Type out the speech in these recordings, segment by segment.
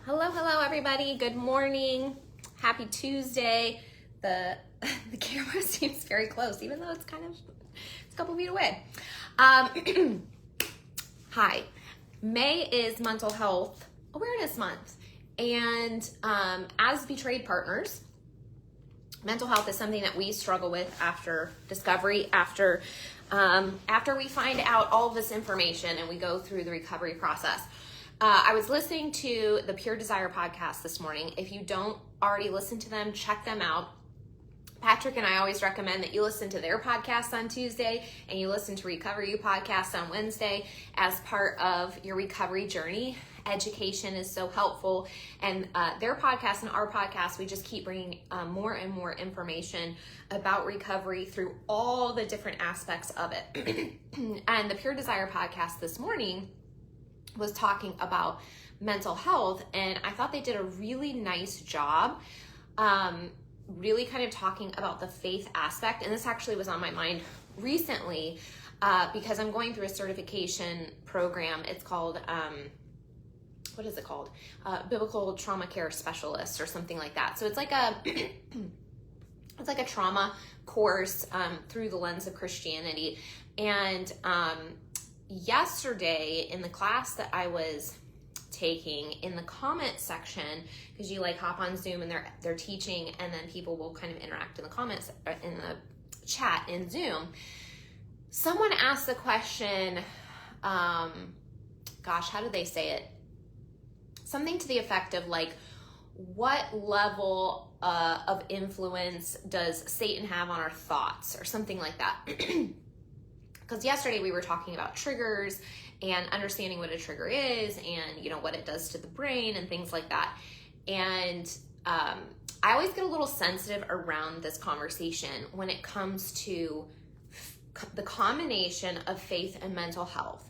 Hello, everybody. Good morning. Happy Tuesday. The camera seems very close, even though it's a couple feet away. Hi. May is Mental Health Awareness Month, and as betrayed partners, mental health is something that we struggle with after discovery, after we find out all of this information and we go through the recovery process. I was listening to the Pure Desire podcast this morning. If you don't already listen to them, check them out. Patrick and I always recommend that you listen to their podcast on Tuesday and you listen to Recover You podcast on Wednesday as part of your recovery journey. Education is so helpful, and their podcast and our podcast, we just keep bringing more and more information about recovery through all the different aspects of it. And the Pure Desire podcast this morning was talking about mental health, and I thought they did a really nice job really kind of talking about the faith aspect. And this actually was on my mind recently because I'm going through a certification program. It's called what is it called? Biblical Trauma Care Specialist or something like that. So it's like a it's like a trauma course through the lens of Christianity. And yesterday in the class that I was taking, in the comment section, because you like hop on Zoom and they're teaching, and then people will kind of interact in the comments in the chat in Zoom. Someone asked the question, how did they say it? Something to the effect of like, what level of influence does Satan have on our thoughts, or something like that? Because yesterday we were talking about triggers and understanding what a trigger is, and what it does to the brain and things like that. And I always get a little sensitive around this conversation when it comes to the combination of faith and mental health.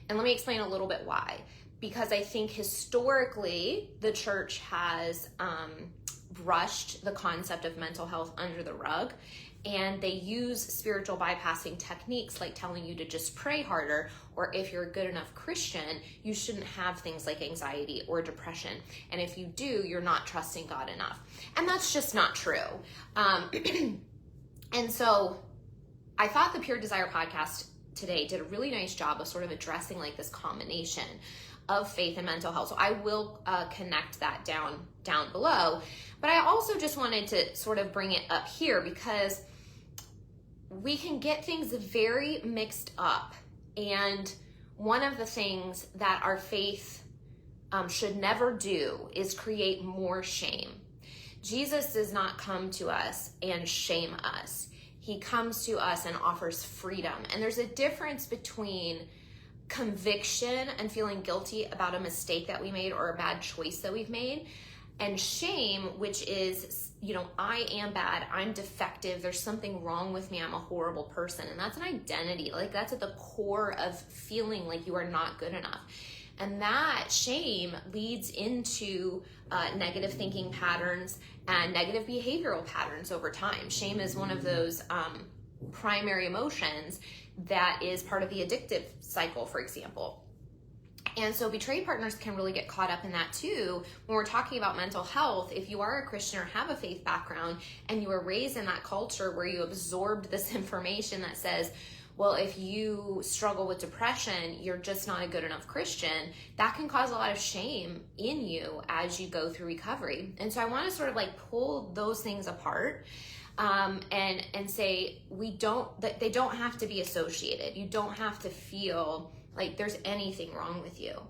And let me explain a little bit why. Because I think historically the church has brushed the concept of mental health under the rug, and they use spiritual bypassing techniques like telling you to just pray harder, or if you're a good enough Christian, you shouldn't have things like anxiety or depression. And if you do, you're not trusting God enough. And that's just not true. And so I thought the Pure Desire podcast today did a really nice job of sort of addressing like this combination of faith and mental health. So I will connect that down below. But I also just wanted to sort of bring it up here because we can get things very mixed up. And one of the things that our faith should never do is create more shame. Jesus does not come to us and shame us. He comes to us and offers freedom. And there's a difference between conviction and feeling guilty about a mistake that we made or a bad choice that we've made, and shame, which is, I am bad, I'm defective, there's something wrong with me, I'm a horrible person. And that's an identity. Like, that's at the core of feeling like you are not good enough. And that shame leads into negative thinking patterns and negative behavioral patterns over time. Shame is one of those primary emotions that is part of the addictive cycle, for example. And so betrayed partners can really get caught up in that too. When we're talking about mental health, if you are a Christian or have a faith background and you were raised in that culture where you absorbed this information that says, well, if you struggle with depression, you're just not a good enough Christian, that can cause a lot of shame in you as you go through recovery. And so I want to sort of like pull those things apart and say they don't have to be associated. You don't have to feel like there's anything wrong with you.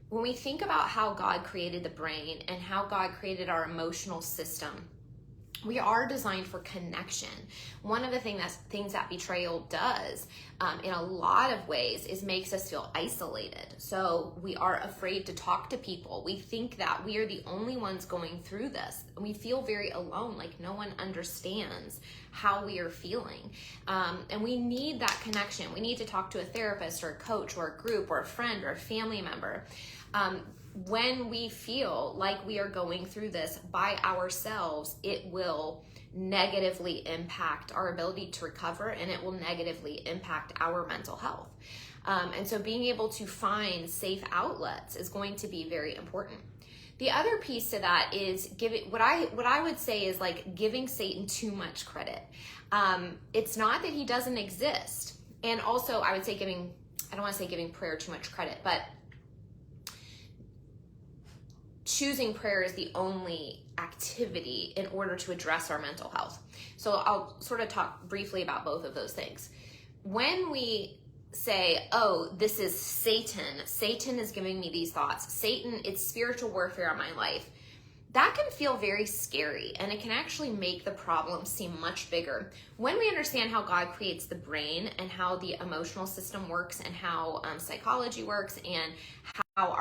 When we think about how God created the brain and how God created our emotional system, we are designed for connection. One of the things that betrayal does in a lot of ways is makes us feel isolated. So we are afraid to talk to people. We think that we are the only ones going through this. We feel very alone, like no one understands how we are feeling. And we need that connection. We need to talk to a therapist or a coach or a group or a friend or a family member. When we feel like we are going through this by ourselves, it will negatively impact our ability to recover, and it will negatively impact our mental health. And so being able to find safe outlets is going to be very important. The other piece to that is what I would say is like giving Satan too much credit. It's not that he doesn't exist. And also I would say I don't want to say giving prayer too much credit, but choosing prayer is the only activity in order to address our mental health. So I'll sort of talk briefly about both of those things. When we say, oh, this is Satan is giving me these thoughts, Satan, it's spiritual warfare on my life, that can feel very scary, and it can actually make the problem seem much bigger. When we understand how God creates the brain and how the emotional system works and how psychology works and how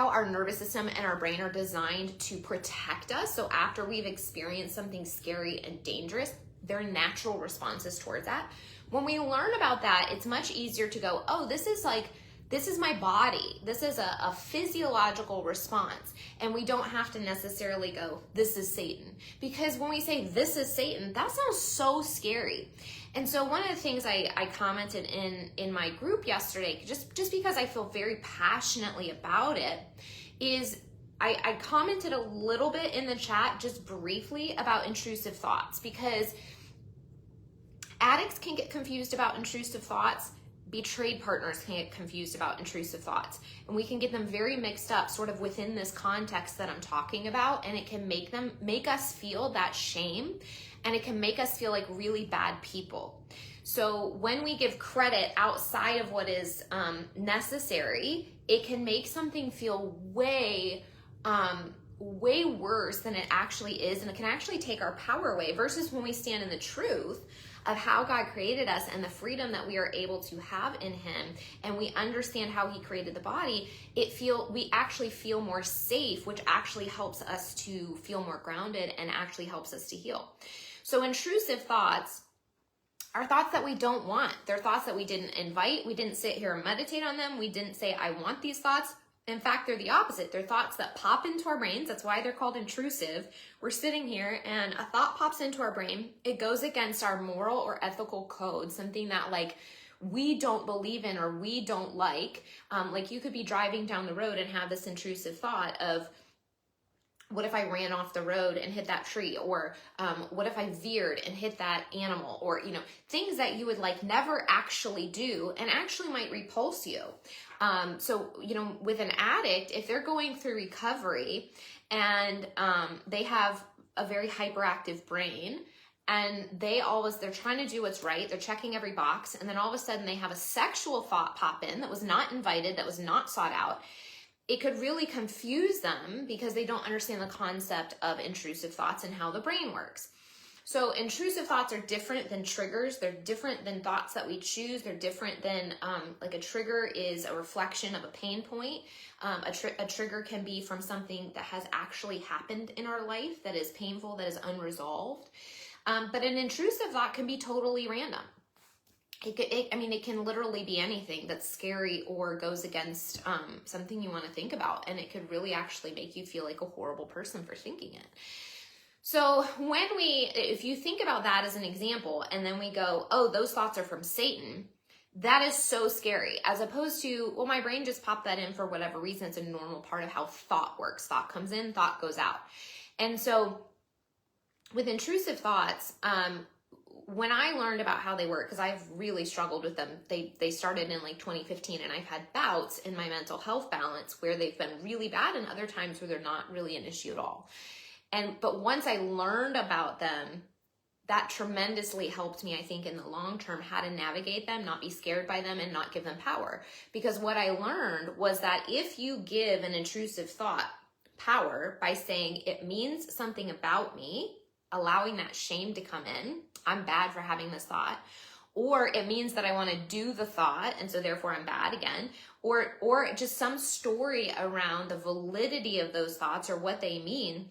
our nervous system and our brain are designed to protect us. So after we've experienced something scary and dangerous, there are natural responses towards that. When we learn about that, it's much easier to go, oh, this is my body. This is a physiological response. And we don't have to necessarily go, this is Satan. Because when we say this is Satan, that sounds so scary. And so one of the things I commented in my group yesterday, just because I feel very passionately about it, is I commented a little bit in the chat, just briefly, about intrusive thoughts, because addicts can get confused about intrusive thoughts. Betrayed partners can get confused about intrusive thoughts, and we can get them very mixed up sort of within this context that I'm talking about, and it can make us feel that shame, and it can make us feel like really bad people. So when we give credit outside of what is necessary, it can make something feel way worse than it actually is, and it can actually take our power away, versus when we stand in the truth of how God created us and the freedom that we are able to have in him, and we understand how he created the body, we actually feel more safe, which actually helps us to feel more grounded and actually helps us to heal. So intrusive thoughts are thoughts that we don't want. They're thoughts that we didn't invite. We didn't sit here and meditate on them. We didn't say, I want these thoughts. In fact, they're the opposite. They're thoughts that pop into our brains. That's why they're called intrusive. We're sitting here and a thought pops into our brain. It goes against our moral or ethical code, something that like we don't believe in or we don't like. Like you could be driving down the road and have this intrusive thought of, what if I ran off the road and hit that tree? Or what if I veered and hit that animal? Or, things that you would like never actually do and actually might repulse you. So, with an addict, if they're going through recovery and they have a very hyperactive brain, and they're trying to do what's right, they're checking every box, and then all of a sudden they have a sexual thought pop in that was not invited, that was not sought out, it could really confuse them because they don't understand the concept of intrusive thoughts and how the brain works. So intrusive thoughts are different than triggers. They're different than thoughts that we choose. They're different than, like a trigger is a reflection of a pain point. A trigger can be from something that has actually happened in our life that is painful, that is unresolved. But an intrusive thought can be totally random. It can literally be anything that's scary or goes against something you want to think about. And it could really actually make you feel like a horrible person for thinking it. So if you think about that as an example, and then we go, oh, those thoughts are from Satan, that is so scary. As opposed to, well, my brain just popped that in for whatever reason. It's a normal part of how thought works. Thought comes in, thought goes out. And so with intrusive thoughts, when I learned about how they work, because I've really struggled with them, they started in like 2015, and I've had bouts in my mental health balance where they've been really bad and other times where they're not really an issue at all. But once I learned about them, that tremendously helped me, I think, in the long term, how to navigate them, not be scared by them, and not give them power. Because what I learned was that if you give an intrusive thought power by saying it means something about me, allowing that shame to come in, I'm bad for having this thought, or it means that I want to do the thought, and so therefore I'm bad again, or just some story around the validity of those thoughts or what they mean,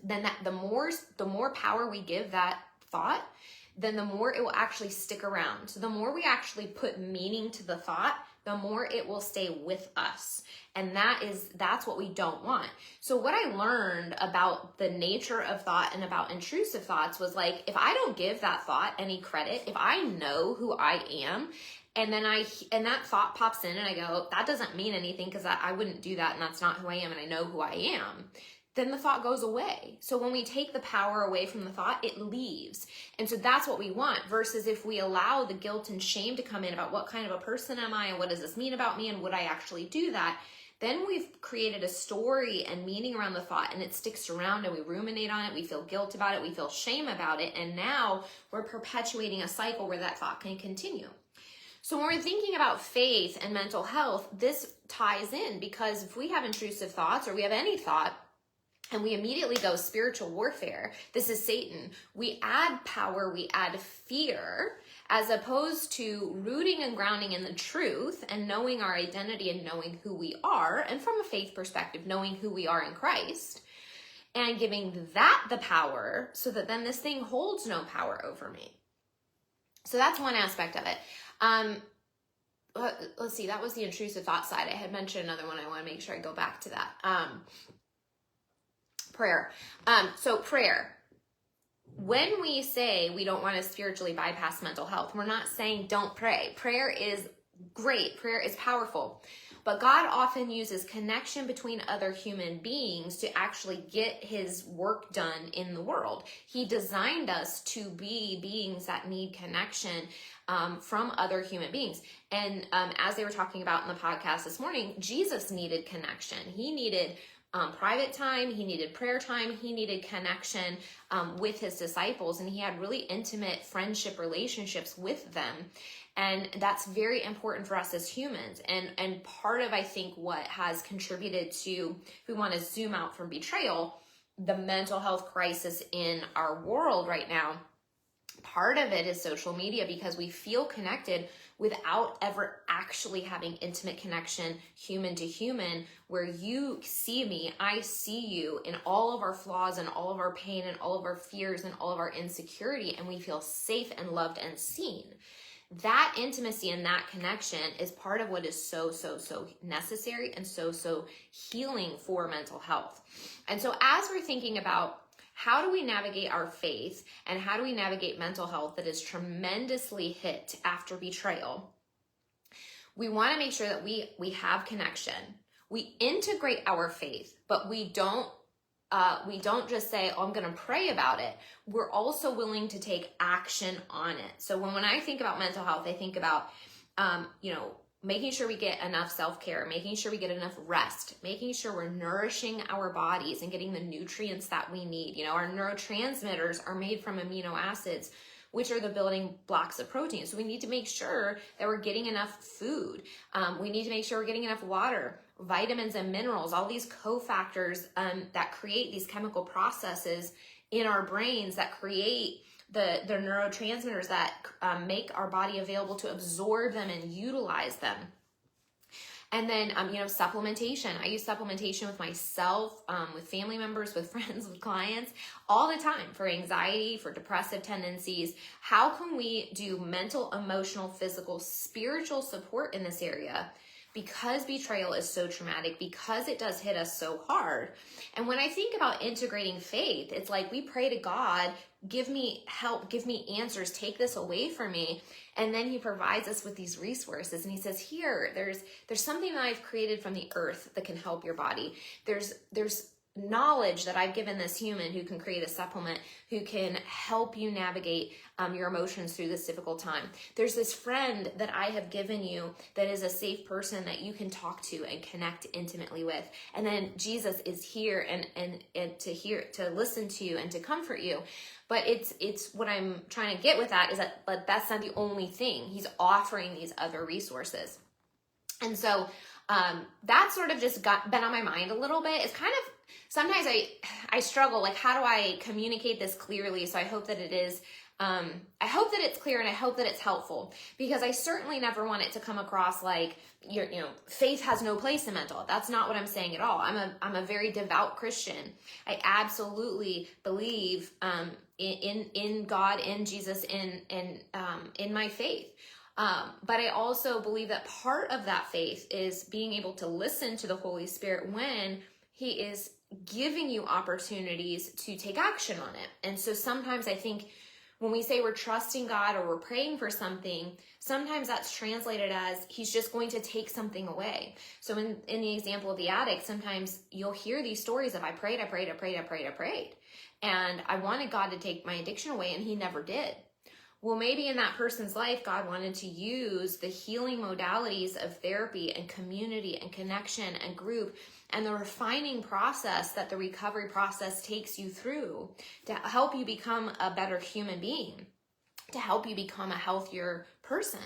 then the more power we give that thought, then the more it will actually stick around. So the more we actually put meaning to the thought, the more it will stay with us. And that's what we don't want. So what I learned about the nature of thought and about intrusive thoughts was like, if I don't give that thought any credit, if I know who I am And then that thought pops in and I go, that doesn't mean anything because I wouldn't do that and that's not who I am and I know who I am. Then the thought goes away. So when we take the power away from the thought, it leaves. And so that's what we want, versus if we allow the guilt and shame to come in about what kind of a person am I and what does this mean about me and would I actually do that, then we've created a story and meaning around the thought and it sticks around and we ruminate on it, we feel guilt about it, we feel shame about it, and now we're perpetuating a cycle where that thought can continue. So when we're thinking about faith and mental health, this ties in, because if we have intrusive thoughts or we have any thought, and we immediately go spiritual warfare, this is Satan, we add power, we add fear, as opposed to rooting and grounding in the truth and knowing our identity and knowing who we are, and from a faith perspective, knowing who we are in Christ, and giving that the power so that then this thing holds no power over me. So that's one aspect of it. Let's see, that was the intrusive thought side. I had mentioned another one. I want to make sure I go back to that. Prayer. So prayer. When we say we don't want to spiritually bypass mental health, we're not saying don't pray. Prayer is great. Prayer is powerful. But God often uses connection between other human beings to actually get his work done in the world. He designed us to be beings that need connection from other human beings. And as they were talking about in the podcast this morning, Jesus needed connection. He needed private time, he needed prayer time, he needed connection with his disciples, and he had really intimate friendship relationships with them. And that's very important for us as humans. And part of, I think, what has contributed to, if we want to zoom out from betrayal, the mental health crisis in our world right now, part of it is social media, because we feel connected without ever actually having intimate connection, human to human, where you see me, I see you in all of our flaws and all of our pain and all of our fears and all of our insecurity, and we feel safe and loved and seen. That intimacy and that connection is part of what is so necessary and so healing for mental health. And so as we're thinking about how do we navigate our faith and how do we navigate mental health that is tremendously hit after betrayal, we want to make sure that we have connection. We integrate our faith, but we don't just say, oh, I'm going to pray about it. We're also willing to take action on it. So when I think about mental health, I think about, making sure we get enough self-care, making sure we get enough rest, making sure we're nourishing our bodies and getting the nutrients that we need. Our neurotransmitters are made from amino acids, which are the building blocks of protein. So we need to make sure that we're getting enough food. We need to make sure we're getting enough water, vitamins and minerals, all these cofactors that create these chemical processes in our brains that create the neurotransmitters that make our body available to absorb them and utilize them. And then, supplementation. I use supplementation with myself, with family members, with friends, with clients, all the time for anxiety, for depressive tendencies. How can we do mental, emotional, physical, spiritual support in this area? Because betrayal is so traumatic, because it does hit us so hard. And when I think about integrating faith, it's like we pray to God, give me help, give me answers, take this away from me. And then he provides us with these resources. And he says, here, there's something that I've created from the earth that can help your body. There's knowledge that I've given this human who can create a supplement, who can help you navigate your emotions through this difficult time. There's this friend that I have given you that is a safe person that you can talk to and connect intimately with. And then Jesus is here and to listen to you and to comfort you. But it's what I'm trying to get with that is that, but that's not the only thing. He's offering these other resources. And so that sort of just been on my mind a little bit. It's kind of, sometimes I struggle, like, how do I communicate this clearly? So I hope that it is, I hope that it's clear and I hope that it's helpful, because I certainly never want it to come across like faith has no place in mental health. That's not what I'm saying at all. I'm a very devout Christian. I absolutely believe in God, in Jesus, in my faith. But I also believe that part of that faith is being able to listen to the Holy Spirit when he is giving you opportunities to take action on it. And so sometimes I think When we say we're trusting God or we're praying for something, sometimes that's translated as he's just going to take something away. So in the example of the addict, sometimes you'll hear these stories of I prayed. And I wanted God to take my addiction away, and he never did. Well, maybe in that person's life, God wanted to use the healing modalities of therapy and community and connection and group and the refining process that the recovery process takes you through to help you become a better human being, to help you become a healthier person.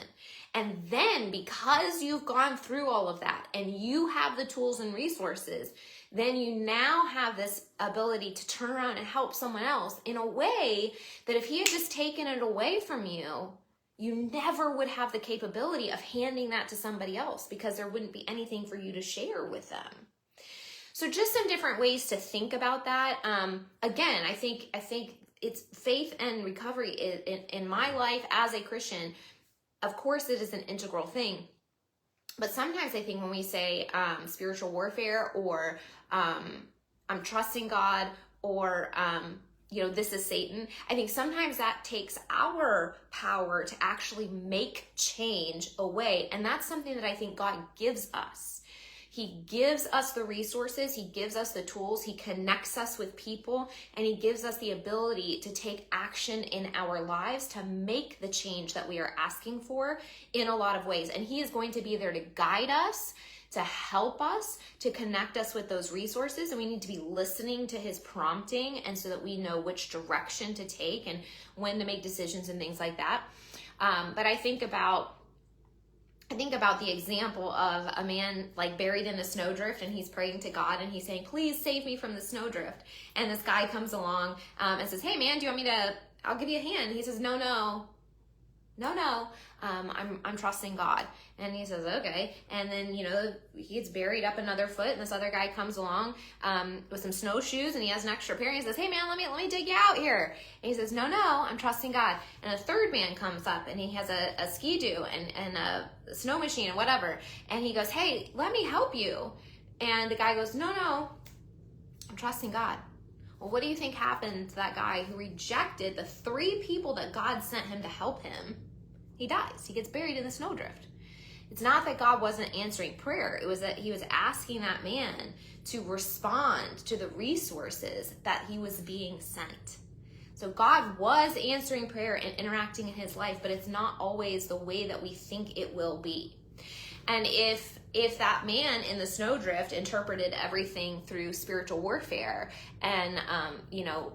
And then because you've gone through all of that and you have the tools and resources, then you now have this ability to turn around and help someone else in a way that if he had just taken it away from you, you never would have the capability of handing that to somebody else because there wouldn't be anything for you to share with them. So just some different ways to think about that. Again, I think it's faith and recovery in my life as a Christian. Of course, it is an integral thing. But sometimes I think when we say spiritual warfare or I'm trusting God or, this is Satan, I think sometimes that takes our power to actually make change away. And that's something that I think God gives us. He gives us the resources, he gives us the tools, he connects us with people, and he gives us the ability to take action in our lives to make the change that we are asking for in a lot of ways. And he is going to be there to guide us, to help us, to connect us with those resources. And we need to be listening to his prompting, and so that we know which direction to take and when to make decisions and things like that. But I think about the example of a man like buried in a snowdrift, and he's praying to God and he's saying, please save me from the snowdrift. And this guy comes along and says, hey man, do you want me to, I'll give you a hand. He says, no, I'm trusting God. And he says, okay. And then, he gets buried up another foot, and this other guy comes along with some snowshoes, and he has an extra pair, and he says, hey man, let me dig you out here. And he says, no, I'm trusting God. And a third man comes up, and he has a ski-doo and a snow machine and whatever. And he goes, hey, let me help you. And the guy goes, no, I'm trusting God. Well, what do you think happened to that guy who rejected the 3 people that God sent him to help him? He dies. He gets buried in the snowdrift. It's not that God wasn't answering prayer. It was that he was asking that man to respond to the resources that he was being sent. So God was answering prayer and interacting in his life, but it's not always the way that we think it will be. And if that man in the snowdrift interpreted everything through spiritual warfare and,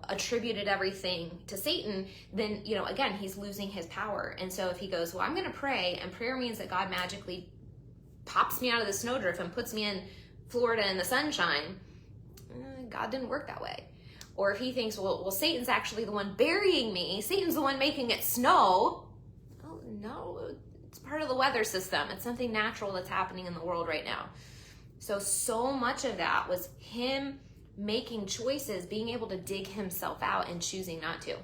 attributed everything to Satan, then, again, he's losing his power. And so if he goes, well, I'm going to pray, and prayer means that God magically pops me out of the snowdrift and puts me in Florida in the sunshine, God didn't work that way. Or if he thinks, well, Satan's actually the one burying me, Satan's the one making it snow. Oh, no, it's part of the weather system. It's something natural that's happening in the world right now. So much of that was him making choices, being able to dig himself out and choosing not to.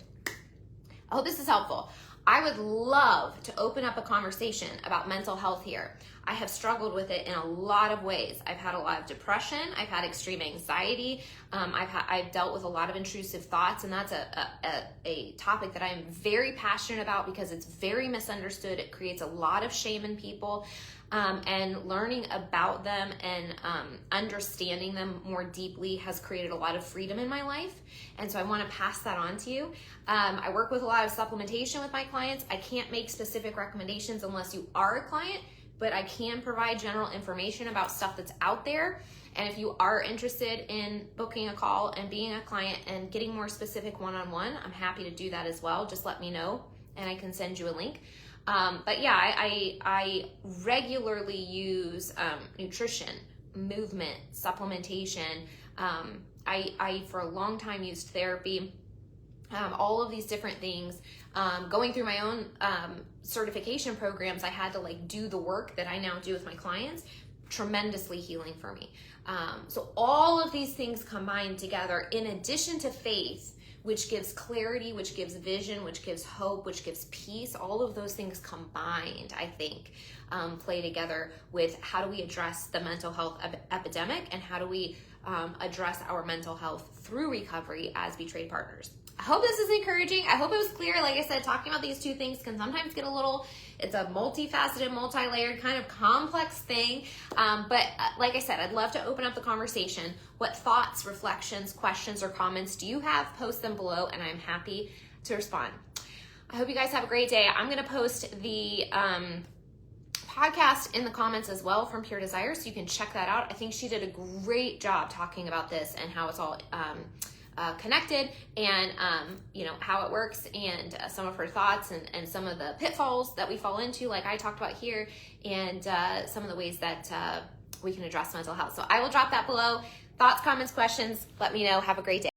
I hope this is helpful. I would love to open up a conversation about mental health here. I have struggled with it in a lot of ways. I've had a lot of depression. I've had extreme anxiety. I've dealt with a lot of intrusive thoughts, and that's a topic that I'm very passionate about because it's very misunderstood. It creates a lot of shame in people, and learning about them and understanding them more deeply has created a lot of freedom in my life. And so I want to pass that on to you. I work with a lot of supplementation with my clients. I can't make specific recommendations unless you are a client, but I can provide general information about stuff that's out there. And if you are interested in booking a call and being a client and getting more specific one-on-one, I'm happy to do that as well. Just let me know and I can send you a link. But yeah, I regularly use nutrition, movement, supplementation. I for a long time used therapy, all of these different things. Going through my own certification programs, I had to do the work that I now do with my clients. Tremendously healing for me. So all of these things combined together, in addition to faith, which gives clarity, which gives vision, which gives hope, which gives peace, all of those things combined, I think, play together with how do we address the mental health epidemic and how do we address our mental health through recovery as betrayed partners. I hope this is encouraging. I hope it was clear. Like I said, talking about these two things can sometimes get a little, it's a multifaceted, multi-layered kind of complex thing. But like I said, I'd love to open up the conversation. What thoughts, reflections, questions, or comments do you have? Post them below and I'm happy to respond. I hope you guys have a great day. I'm going to post the podcast in the comments as well from Pure Desire, so you can check that out. I think she did a great job talking about this and how it's all connected, and how it works, and some of her thoughts, and some of the pitfalls that we fall into, like I talked about here, and some of the ways that we can address mental health. So I will drop that below. Thoughts, comments, questions, let me know. Have a great day.